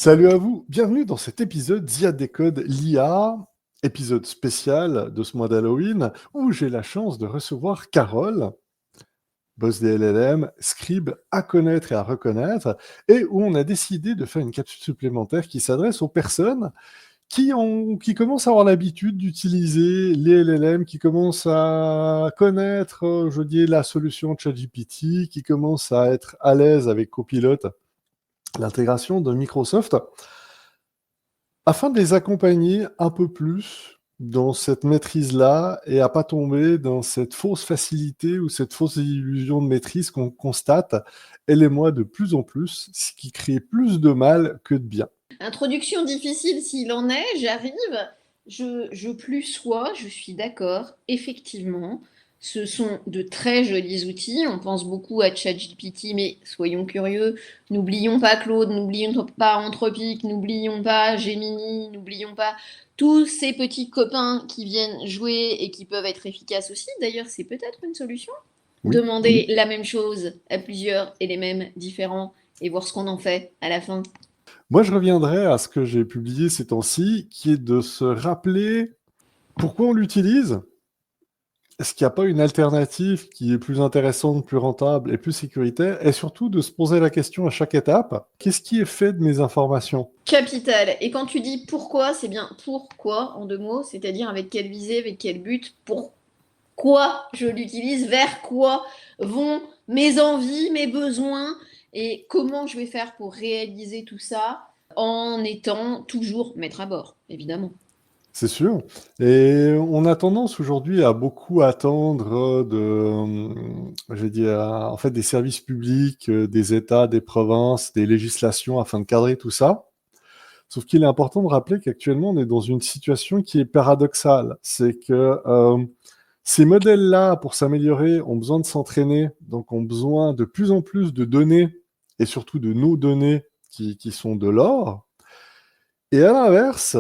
Salut à vous, bienvenue dans cet épisode Zia Décode l'IA, épisode spécial de ce mois d'Halloween, où j'ai la chance de recevoir Carole, boss des LLM, scribe à connaître et à reconnaître, et où on a décidé de faire une capsule supplémentaire qui s'adresse aux personnes qui commencent à avoir l'habitude d'utiliser les LLM, qui commencent à connaître, je dis, la solution ChatGPT, qui commencent à être à l'aise avec Copilot, l'intégration de Microsoft, afin de les accompagner un peu plus dans cette maîtrise-là et à pas tomber dans cette fausse facilité ou cette fausse illusion de maîtrise qu'on constate, elle et moi, de plus en plus, ce qui crée plus de mal que de bien. Introduction difficile s'il en est, j'arrive. Je plus sois, je suis d'accord, effectivement. Ce sont de très jolis outils. On pense beaucoup à ChatGPT, mais soyons curieux. N'oublions pas Claude, n'oublions pas Anthropic, n'oublions pas Gemini, n'oublions pas tous ces petits copains qui viennent jouer et qui peuvent être efficaces aussi. D'ailleurs, c'est peut-être une solution. Oui. Demander la même chose à plusieurs et les mêmes différents et voir ce qu'on en fait à la fin. Moi, je reviendrai à ce que j'ai publié ces temps-ci, qui est de se rappeler pourquoi on l'utilise. Est-ce qu'il n'y a pas une alternative qui est plus intéressante, plus rentable et plus sécuritaire? Et surtout de se poser la question à chaque étape, qu'est-ce qui est fait de mes informations? Capital. Et quand tu dis pourquoi, c'est bien pourquoi en deux mots, c'est-à-dire avec quelle visée, avec quel but, pourquoi je l'utilise, vers quoi vont mes envies, mes besoins et comment je vais faire pour réaliser tout ça en étant toujours maître à bord, évidemment. C'est sûr. Et on a tendance aujourd'hui à beaucoup attendre je vais dire, en fait, des services publics, des États, des provinces, des législations afin de cadrer tout ça. Sauf qu'il est important de rappeler qu'actuellement, on est dans une situation qui est paradoxale. C'est que ces modèles-là, pour s'améliorer, ont besoin de s'entraîner, donc ont besoin de plus en plus de données, et surtout de nos données qui sont de l'or. Et à l'inverse,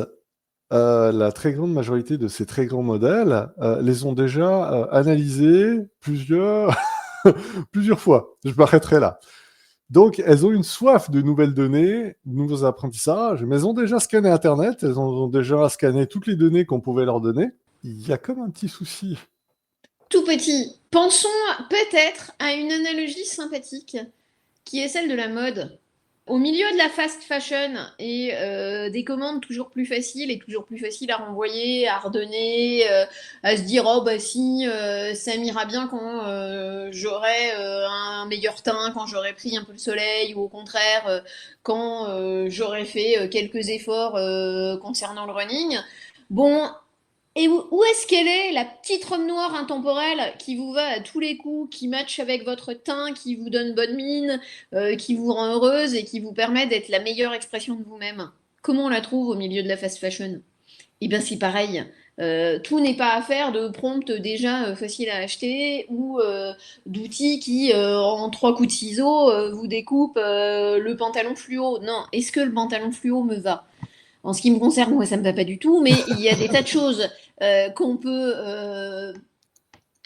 la très grande majorité de ces très grands modèles les ont déjà analysés plusieurs fois. Je m'arrêterai là. Donc, elles ont une soif de nouvelles données, de nouveaux apprentissages, mais elles ont déjà scanné Internet, elles ont déjà scanné toutes les données qu'on pouvait leur donner. Il y a comme un petit souci. Tout petit, pensons peut-être à une analogie sympathique qui est celle de la mode. Au milieu de la fast fashion et des commandes toujours plus faciles et toujours plus faciles à renvoyer, à redonner, à se dire oh bah si ça m'ira bien quand j'aurai un meilleur teint, quand j'aurai pris un peu le soleil ou au contraire quand j'aurai fait quelques efforts concernant le running. Bon, et où est-ce qu'elle est, la petite robe noire intemporelle qui vous va à tous les coups, qui matche avec votre teint, qui vous donne bonne mine, qui vous rend heureuse et qui vous permet d'être la meilleure expression de vous-même? Comment on la trouve au milieu de la fast fashion? Eh bien, c'est pareil. Tout n'est pas affaire de prompts déjà faciles à acheter ou d'outils qui, en trois coups de ciseaux, vous découpent le pantalon fluo. Non, est-ce que le pantalon fluo me va? En ce qui me concerne, moi, ça me va pas du tout, mais il y a des tas de choses qu'on peut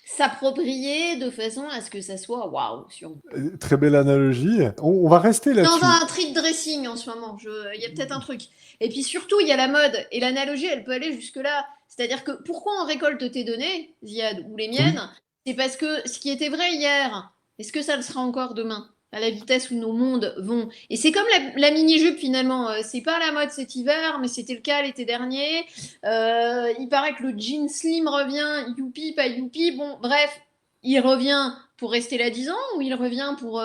s'approprier de façon à ce que ça soit waouh sur nous. Très belle analogie. On va rester Dans là-dessus. un trick dressing en ce moment, il y a peut-être un truc. Et puis surtout, il y a la mode. Et l'analogie, elle peut aller jusque-là. C'est-à-dire que pourquoi on récolte tes données, Ziad, ou les Oui. miennes? C'est parce que ce qui était vrai hier, est-ce que ça le sera encore demain? À la vitesse où nos mondes vont. Et c'est comme la mini-jupe finalement. C'est pas la mode cet hiver, mais c'était le cas l'été dernier. Il paraît que le jean slim revient. Youpi, pas youpi. Bon, bref, il revient pour rester là 10 ans ou il revient pour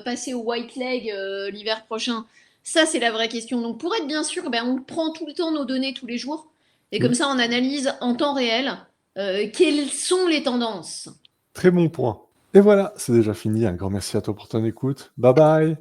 passer au white leg l'hiver prochain? Ça, c'est la vraie question. Donc, pour être bien sûr, ben, on prend tout le temps nos données tous les jours et comme Oui. ça, on analyse en temps réel quelles sont les tendances. Très bon point. Et voilà, c'est déjà fini. Un grand merci à toi pour ton écoute. Bye bye.